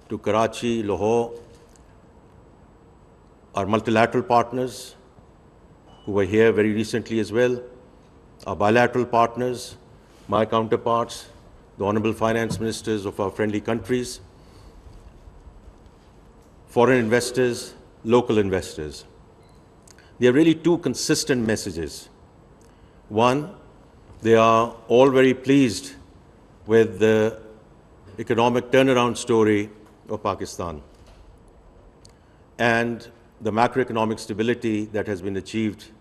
to Karachi, Lahore, our multilateral partners who were here very recently as well, our bilateral partners, my counterparts, the honorable finance ministers of our friendly countries, foreign investors, local investors. There are really two consistent messages. One, they are all very pleased with the economic turnaround story of Pakistan and the macroeconomic stability that has been achieved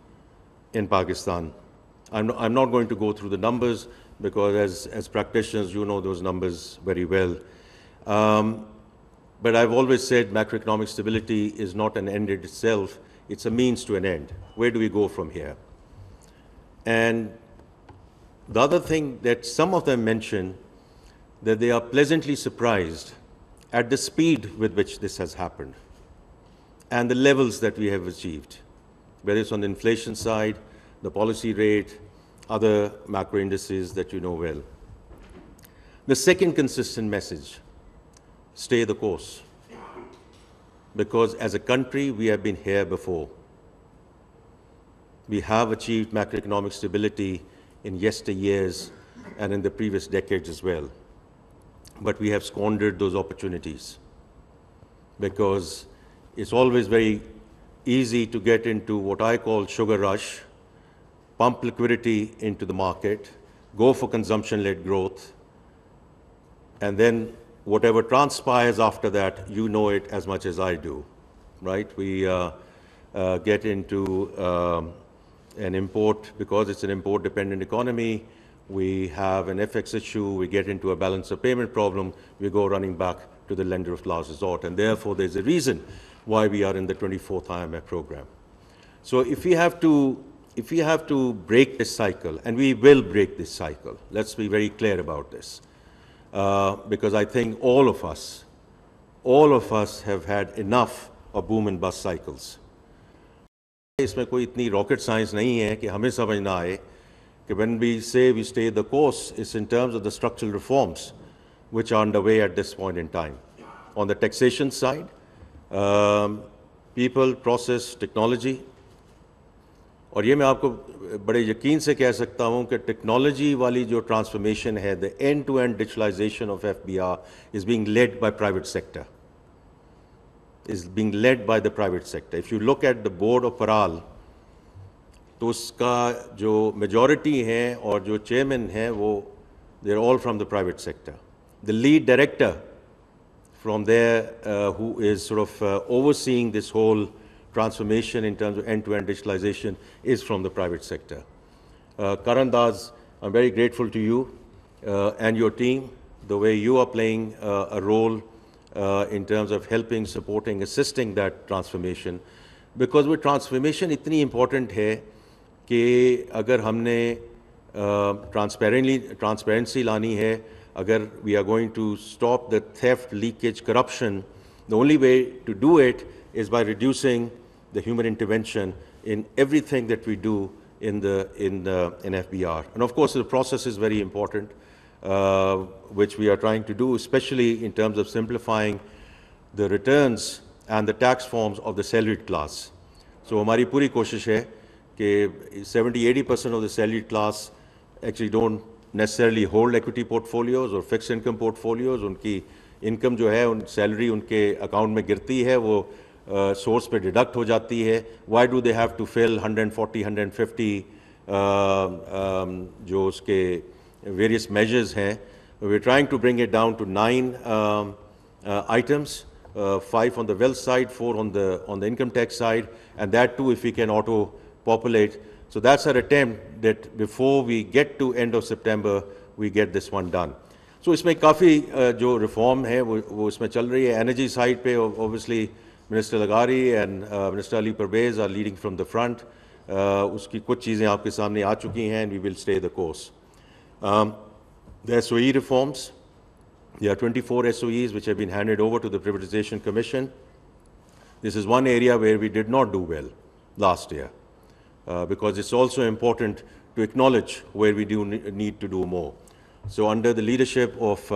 in Pakistan. I'm not going to go through the numbers because as practitioners, you know those numbers very well. But I've always said macroeconomic stability is not an end in itself, it's a means to an end. Where do we go from here? And the other thing that some of them mention, that they are pleasantly surprised at the speed with which this has happened and the levels that we have achieved, whether it's on the inflation side, the policy rate, other macro indices that you know well. The second consistent message, stay the course. Because as a country, we have been here before. We have achieved macroeconomic stability in yesteryears and in the previous decades as well. But we have squandered those opportunities because it's always very easy to get into what I call sugar rush, pump liquidity into the market, go for consumption-led growth, and then whatever transpires after that, you know it as much as I do, right? We get into an import, because it's an import-dependent economy, we have an FX issue, we get into a balance of payment problem, we go running back to the lender of last resort, and therefore there's a reason why we are in the 24th IMF program. So if we have to break this cycle, and we will break this cycle, let's be very clear about this, because I think all of us have had enough of boom and bust cycles. इसमें कोई इतनी rocket science नहीं है कि हमें समझना आए कि when we say we stay the course, it's in terms of the structural reforms which are underway at this point in time. On the taxation side, people, process, technology, और ये मैं आपको बड़े यकीन से कह सकता हूँ कि टेक्नोलॉजी वाली जो ट्रांसफॉर्मेशन है, the end-to-end digitalization of FBR is being led by private sector. Is being led by the private sector. If you look at the board of Paral, तो उसका जो majority है और जो chairman है वो they're all from the private sector. The lead director from there who is sort of overseeing this whole transformation in terms of end-to-end digitalization is from the private sector. Karan Das, I'm very grateful to you and your team, the way you are playing a role in terms of helping, supporting, assisting that transformation. Because with transformation इतनी important है कि अगर हमने transparency लानी है, अगर we are going to stop the theft, leakage, corruption, the only way to do it is by reducing the human intervention in everything that we do in FBR. And of course, the process is very important, which we are trying to do, especially in terms of simplifying the returns and the tax forms of the salaried class. So हमारी पूरी कोशिश है कि 70-80% of the salaried class actually don't necessarily hold equity portfolios or fixed income portfolios. उनकी income जो है, उन salary उनके account में गिरती है, वो source पे deduct हो जाती है. Why do they have to fill 140, 150 जो उसके various measures हैं? We're trying to bring it down to 9 items, 5 on the wealth side, 4 on the income tax side, and that too if we can auto-populate. So that's our attempt that before we get to end of September, we get this one done. So इसमें काफ़ी जो reform है वो इसमें चल रही है. Energy side पे obviously Minister Lagari and Minister Ali Parvez are leading from the front. उसकी कुछ चीज़ें आपके सामने आ चुकी हैं and we will stay the course. The SOE reforms, there are 24 SOEs which have been handed over to the Privatization Commission. This is one area where we did not do well last year because it's also important to acknowledge where we do need to do more. So under the leadership of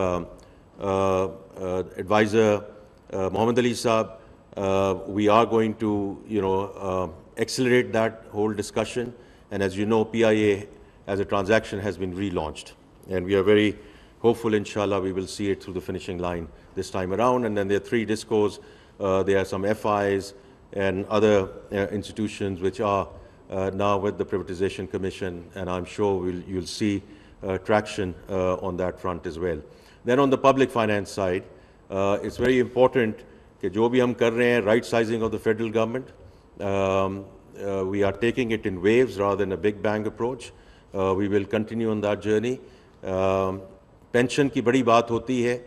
Advisor Mohammed Ali Saab, we are going to, accelerate that whole discussion. And as you know, PIA as a transaction has been relaunched. And we are very hopeful, inshallah, we will see it through the finishing line this time around. And then there are 3 discos. There are some FIs and other institutions which are now with the Privatization Commission. And I'm sure you'll see traction on that front as well. Then on the public finance side, it's very important कि जो भी हम कर रहे हैं, right sizing of the federal government, we are taking it in waves rather than a big bang approach. We will continue on that journey. Pension की बड़ी बात होती है,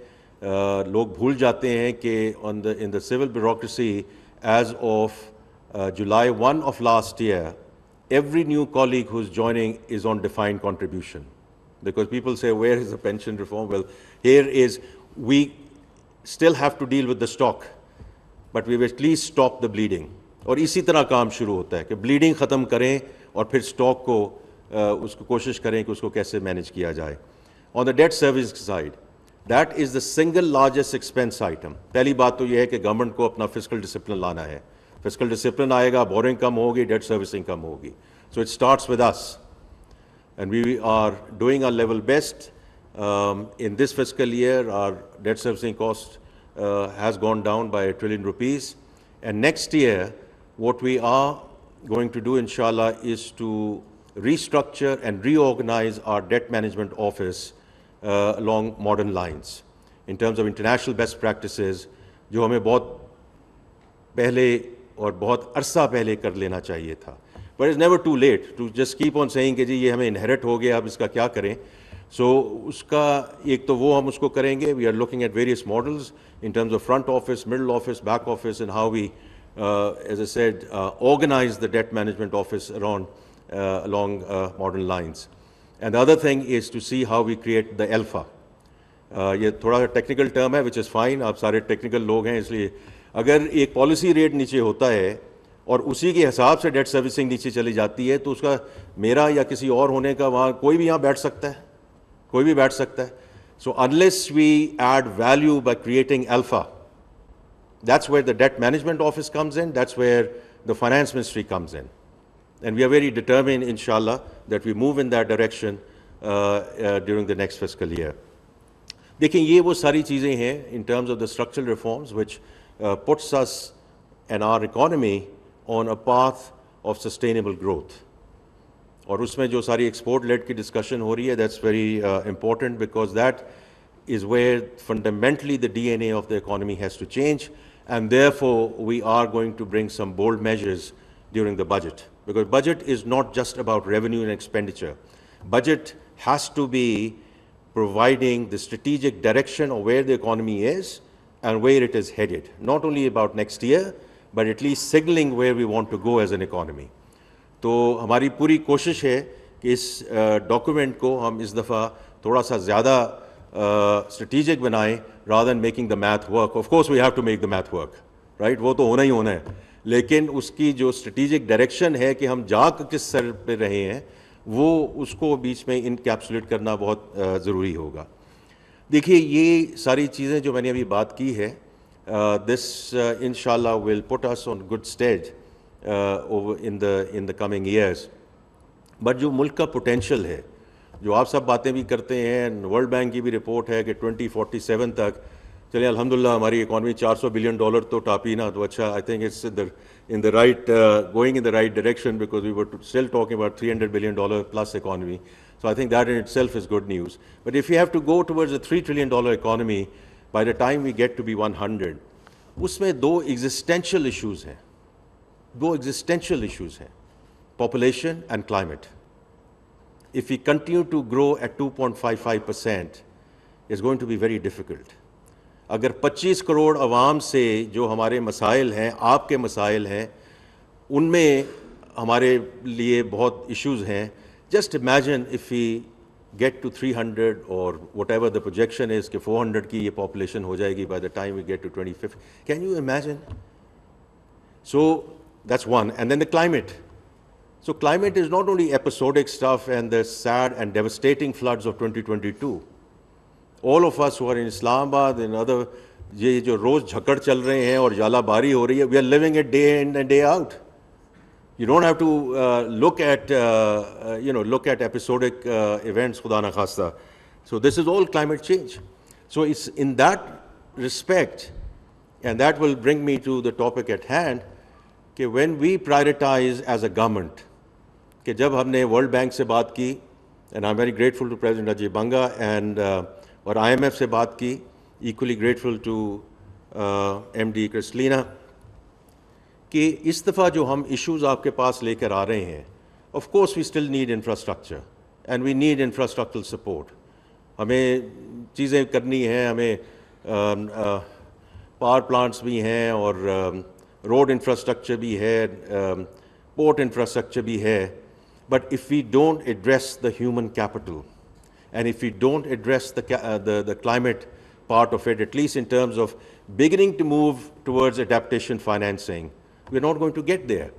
लोग भूल जाते हैं कि in the civil bureaucracy, as of July 1 of last year, every new colleague who's joining is on defined contribution. Because people say, where is the pension reform? Well, here is, we still have to deal with the stock, but we've at least stopped the bleeding. और इसी तरह काम शुरू होता है कि bleeding ख़त्म करें और फिर stock को उसको कोशिश करें कि उसको कैसे manage किया जाए. On the debt service side, that is the single largest expense item. पहली बात तो ये है कि government को अपना fiscal discipline लाना है. Fiscal discipline आएगा, borrowing कम होगी, debt servicing कम होगी. So it starts with us. And we are doing our level best. In this fiscal year, our debt servicing cost has gone down by ₹1 trillion. And next year, what we are going to do, inshallah, is to restructure and reorganize our debt management office along modern lines in terms of international best practices, जो हमें बहुत पहले और बहुत अरसा पहले कर लेना चाहिए था. But it's never too late to just keep on saying कि जी ये हमें inherit हो गया, अब इसका क्या करें. So उसका एक तो वो हम उसको करेंगे. We are looking at various models in terms of front office, middle office, back office, and how we, as I said, organize the debt management office along modern lines. And the other thing is to see how we create the alpha. ये थोड़ा technical term है, which is fine. आप सारे technical लोग हैं, इसलिए अगर एक policy rate नीचे होता है और उसी के हिसाब से डेट सर्विसिंग नीचे चली जाती है, तो उसका मेरा या किसी और होने का वहाँ कोई भी यहाँ बैठ सकता है, कोई भी बैठ सकता है. So unless we add value by creating alpha, that's where the debt management office comes in, that's where the finance ministry comes in. And we are very determined, inshallah, that we move in that direction during the next fiscal year. देखिए ये वो सारी चीज़ें हैं in terms of the structural reforms which puts us and our economy on a path of sustainable growth. और उसमें जो सारी export led की discussion हो रही है, that's very important because that is where fundamentally the DNA of the economy has to change, and therefore we are going to bring some bold measures during the budget. Because budget is not just about revenue and expenditure. Budget has to be providing the strategic direction of where the economy is and where it is headed. Not only about next year, but at least signaling where we want to go as an economy. तो हमारी पूरी कोशिश है कि इस document को हम इस दफ़ा थोड़ा सा ज़्यादा strategic बनाएं rather than making the math work. Of course we have to make the math work, right? वो तो होना ही होना है. लेकिन उसकी जो strategic direction है कि हम जा किस सर पे रहे हैं, वो उसको बीच में इनकैप्सुलेट करना बहुत ज़रूरी होगा. देखिए ये सारी चीज़ें जो मैंने अभी बात की है, this inshallah will put us on good stead over in the coming years. But जो मुल्क का potential है, जो आप सब बातें भी करते हैं, वर्ल्ड बैंक की भी रिपोर्ट है कि 2047 तक चलिए अल्हम्दुलिल्लाह हमारी इकॉनमी $400 बिलियन तो टापी ना, तो अच्छा, I think it's in the right going in the right direction because we were still talking about $300 billion plus economy. So I think that in itself is good news. But if you have to go towards a $3 trillion economy by the time we get to be 100, उसमें दो existential issues हैं, population and climate. If we continue to grow at 2.55%, it's going to be very difficult. अगर 25 करोड़ अवाम से जो हमारे मसाइल हैं, आपके मसाइल हैं, उनमें हमारे लिए बहुत issues हैं. Just imagine if we get to 300 or whatever the projection is कि 400 की ये population हो जाएगी by the time we get to 2050. Can you imagine? So that's one. And then the climate. So climate is not only episodic stuff and the sad and devastating floods of 2022. All of us who are in Islamabad and other ये जो रोज़ झकड़ चल रहे हैं और जालाबारी हो रही है, we are living it day in and day out. You don't have to look at episodic events, Khuda na khasta. So this is all climate change. So it's in that respect, and that will bring me to the topic at hand, कि when we prioritize as a government, कि जब हमने World Bank से बात की, and I'm very grateful to President Ajay Banga, and और IMF से बात की, equally grateful to MD Kristalina, कि इस दफ़ा जो हम इश्यूज़ आपके पास लेकर आ रहे हैं, of course we still need infrastructure and we need infrastructural support. हमें चीज़ें करनी हैं, हमें पावर प्लांट्स भी हैं और रोड इंफ्रास्ट्रक्चर भी है, पोर्ट इंफ्रास्ट्रक्चर भी है. But if we don't address the human capital and if we don't address the climate part of it, at least in terms of beginning to move towards adaptation financing, we're not going to get there.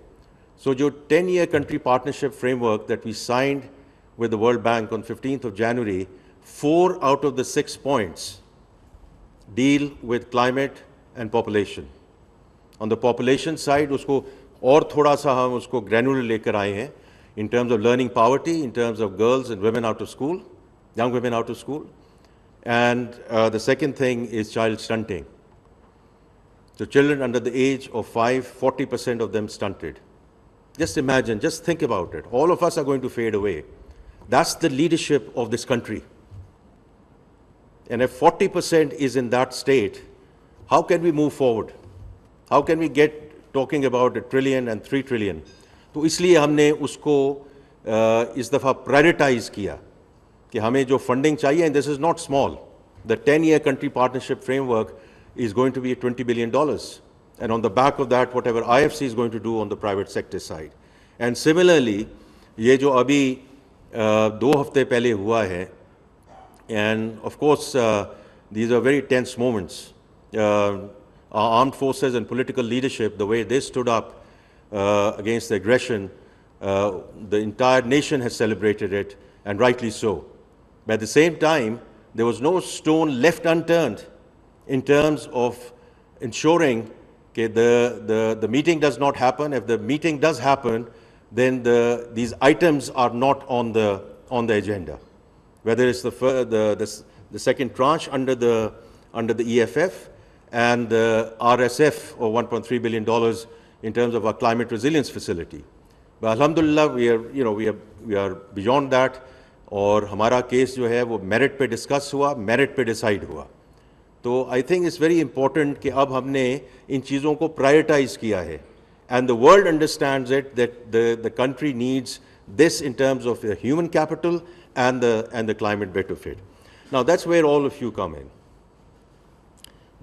So the 10-year country partnership framework that we signed with the World Bank on 15th of January, 4 out of the 6 points deal with climate and population. On the population side, usko और थोड़ा सा हम उसको granular लेकर आए हैं in terms of learning poverty, in terms of girls and women out of school, young women out of school. And the second thing is child stunting. So children under the age of 5, 40% of them stunted. Just imagine, just think about it. All of us are going to fade away. That's the leadership of this country. And if 40% is in that state, how can we move forward? How can we get talking about $1 trillion and $3 trillion? तो इसलिए हमने उसको इस दफ़ा prioritise किया कि हमें जो फंडिंग चाहिए, and this is not small. The 10-year country partnership framework is going to be $20 billion. And on the back of that, whatever IFC is going to do on the private sector side. And similarly, ये जो अभी 2 हफ्ते पहले हुआ है, and of course, these are very tense moments. Our armed forces and political leadership, the way they stood up against the aggression, the entire nation has celebrated it, and rightly so. But at the same time, there was no stone left unturned in terms of ensuring that the meeting does not happen. If the meeting does happen, then these items are not on the agenda. Whether it's the second tranche under the EFF and the RSF of $1.3 billion in terms of our climate resilience facility. But alhamdulillah, we are beyond that. और हमारा case जो है वो merit पे discuss हुआ, merit पे decide हुआ. तो I think it's very important कि अब हमने इन चीज़ों को प्रायोरिटाइज किया है. And the world understands it that the country needs this in terms of the human capital and the climate benefit. Now that's where all of you come in,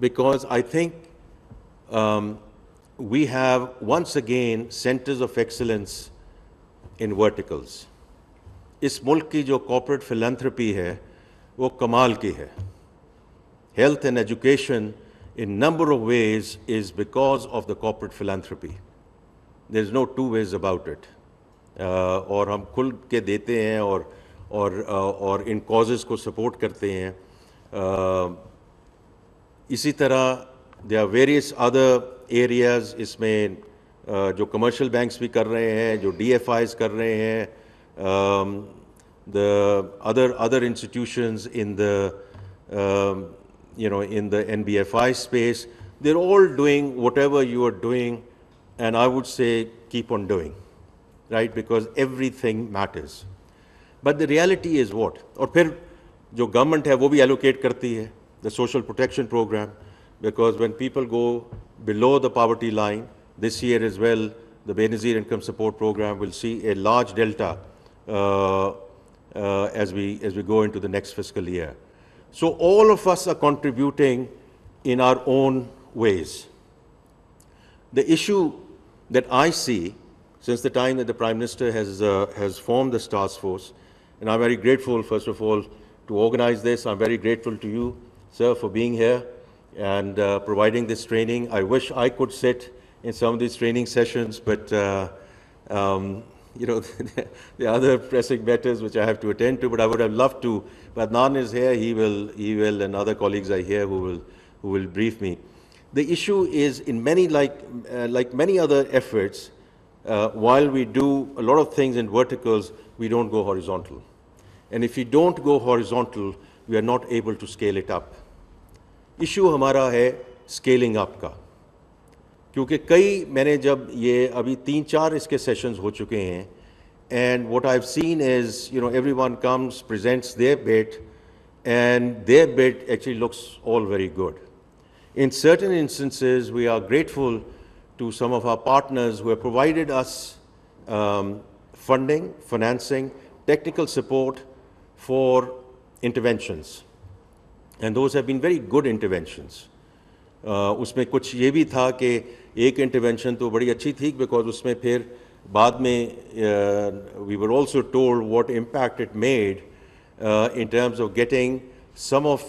because I think we have once again centers of excellence in verticals. इस मुल्क की जो corporate philanthropy है वो कमाल की है. Health and education in number of ways is because of the corporate philanthropy. There's no two ways about it. और हम खुल के देते हैं और इन causes को support करते हैं. इसी तरह there are various other areas इसमें जो commercial banks भी कर रहे हैं, जो DFIs कर रहे हैं, the other institutions in the in the NBFI space, they're all doing whatever you are doing, and I would say keep on doing, right? Because everything matters. But the reality is what? और फिर जो government है वो भी allocate करती है, the social protection program, because when people go below the poverty line, this year as well, the Benazir Income Support Program will see a large delta as we go into the next fiscal year. So all of us are contributing in our own ways. The issue that I see since the time that the Prime Minister has formed this task force, and I'm very grateful, first of all, to organize this. I'm very grateful to you, sir, for being here and providing this training. I wish I could sit in some of these training sessions, but there are other pressing matters which I have to attend to, but I would have loved to. But Adnan is here, he will, and other colleagues are here who who will brief me. The issue is in many, like many other efforts, while we do a lot of things in verticals, we don't go horizontal. And if we don't go horizontal, we are not able to scale it up. Issue हमारा है scaling up का, क्योंकि कई मैंने जब ये अभी 3-4 इसके sessions हो चुके हैं, and what I've seen is, everyone comes, presents their bit, and their bit actually looks all very good. In certain instances, we are grateful to some of our partners who have provided us funding, financing, technical support for interventions. And those have been very good interventions. उसमें कुछ ये भी था कि एक intervention तो बड़ी अच्छी थी, because उसमें फिर बाद में we were also told what impact it made in terms of getting some of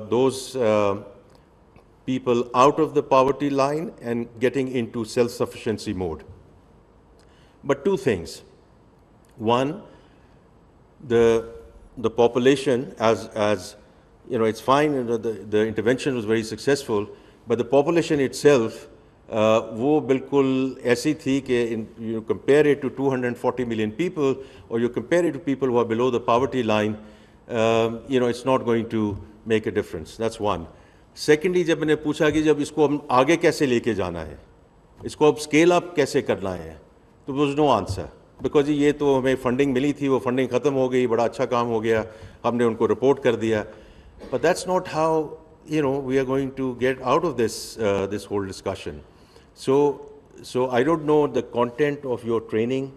those people out of the poverty line and getting into self-sufficiency mode. But two things. One, the population, as it's fine, the intervention was very successful, but the population itself, वो बिल्कुल ऐसी थी कि you compare it to 240 million people, or you compare it to people who are below the poverty line, it's not going to make a difference. That's one. Secondly, जब मैंने पूछा कि जब इसको हम आगे कैसे लेके जाना है, इसको अब scale up कैसे करना है, तो there was no answer. Because ये तो हमें funding मिली थी, वो funding ख़त्म हो गई, बड़ा अच्छा काम हो गया, हमने उनको report कर दिया. But that's not how, we are going to get out of this whole discussion. So I don't know the content of your training,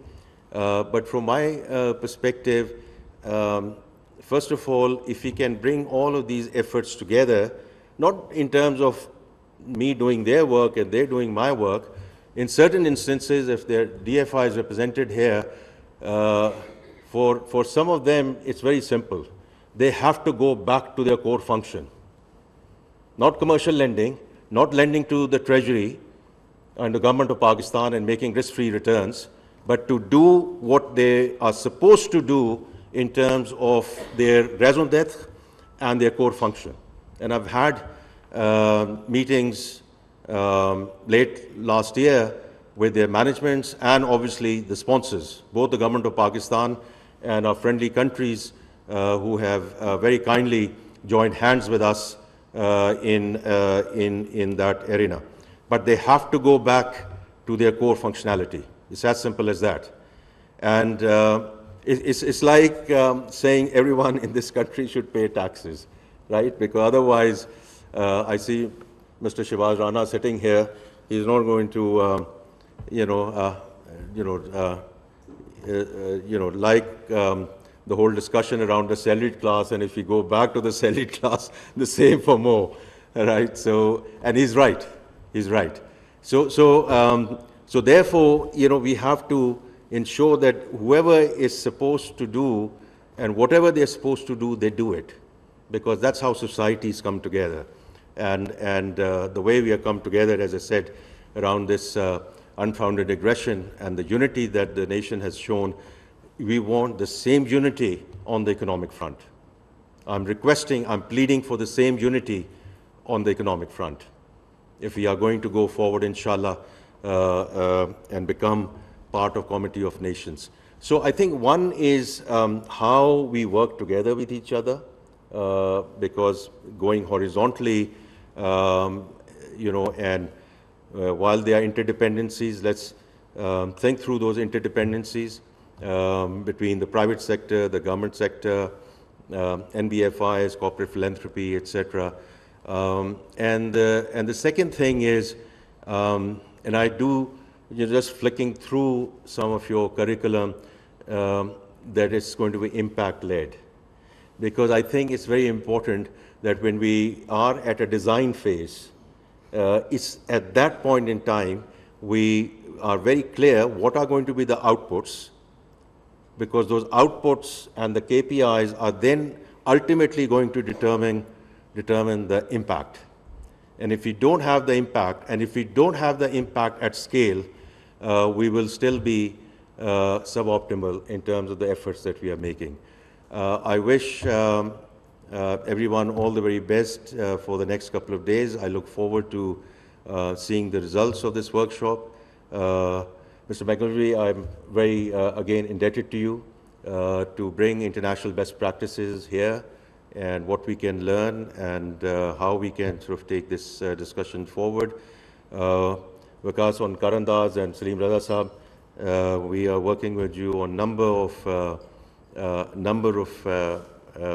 but from my perspective, first of all, if we can bring all of these efforts together, not in terms of me doing their work and they're doing my work, in certain instances, if their DFI is represented here, for some of them, it's very simple. They have to go back to their core function. Not commercial lending, not lending to the Treasury and the government of Pakistan and making risk-free returns, but to do what they are supposed to do in terms of their raison d'etre and their core function. And I've had meetings late last year with their managements and obviously the sponsors, both the government of Pakistan and our friendly countries who have very kindly joined hands with us in that arena. But they have to go back to their core functionality. It's as simple as that. And it's like saying everyone in this country should pay taxes, right? Because otherwise, I see Mr. Shivaz Rana sitting here. He's not going to, like the whole discussion around the salaried class. And if we go back to the salaried class, the same for more, right? So, and he's right. He's right. So therefore, we have to ensure that whoever is supposed to do and whatever they're supposed to do, they do it, because that's how societies come together. And the way we have come together, as I said, around this unfounded aggression and the unity that the nation has shown, we want the same unity on the economic front. I'm pleading for the same unity on the economic front, if we are going to go forward, inshallah, and become part of Committee of Nations. So I think one is how we work together with each other, because going horizontally, and while there are interdependencies, let's think through those interdependencies between the private sector, the government sector, NBFIs, corporate philanthropy, etc. And the second thing is, and I do, just flicking through some of your curriculum, that it's going to be impact-led. Because I think it's very important that when we are at a design phase, it's at that point in time, we are very clear what are going to be the outputs, because those outputs and the KPIs are then ultimately going to determine the impact. And if we don't have the impact, and if we don't have the impact at scale, we will still be suboptimal in terms of the efforts that we are making. I wish everyone all the very best for the next couple of days. I look forward to seeing the results of this workshop. Mr. McGillivray, I'm very, again, indebted to you to bring international best practices here and what we can learn and how we can sort of take this discussion forward. Vikas on Karandaz and Salim Raza Sahab, we are working with you on number of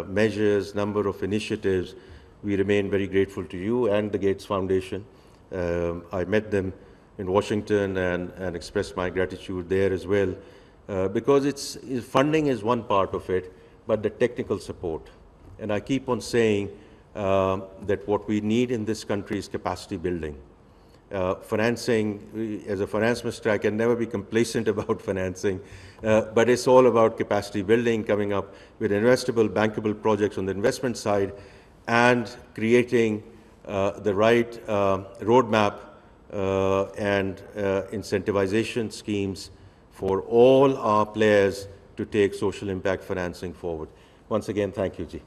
measures, number of initiatives. We remain very grateful to you and the Gates Foundation. I met them in Washington and expressed my gratitude there as well, because funding is one part of it, but the technical support. And I keep on saying that what we need in this country is capacity building. Financing, as a finance minister, I can never be complacent about financing, but it's all about capacity building, coming up with investable, bankable projects on the investment side, and creating the right roadmap and incentivization schemes for all our players to take social impact financing forward. Once again, thank you, Ji.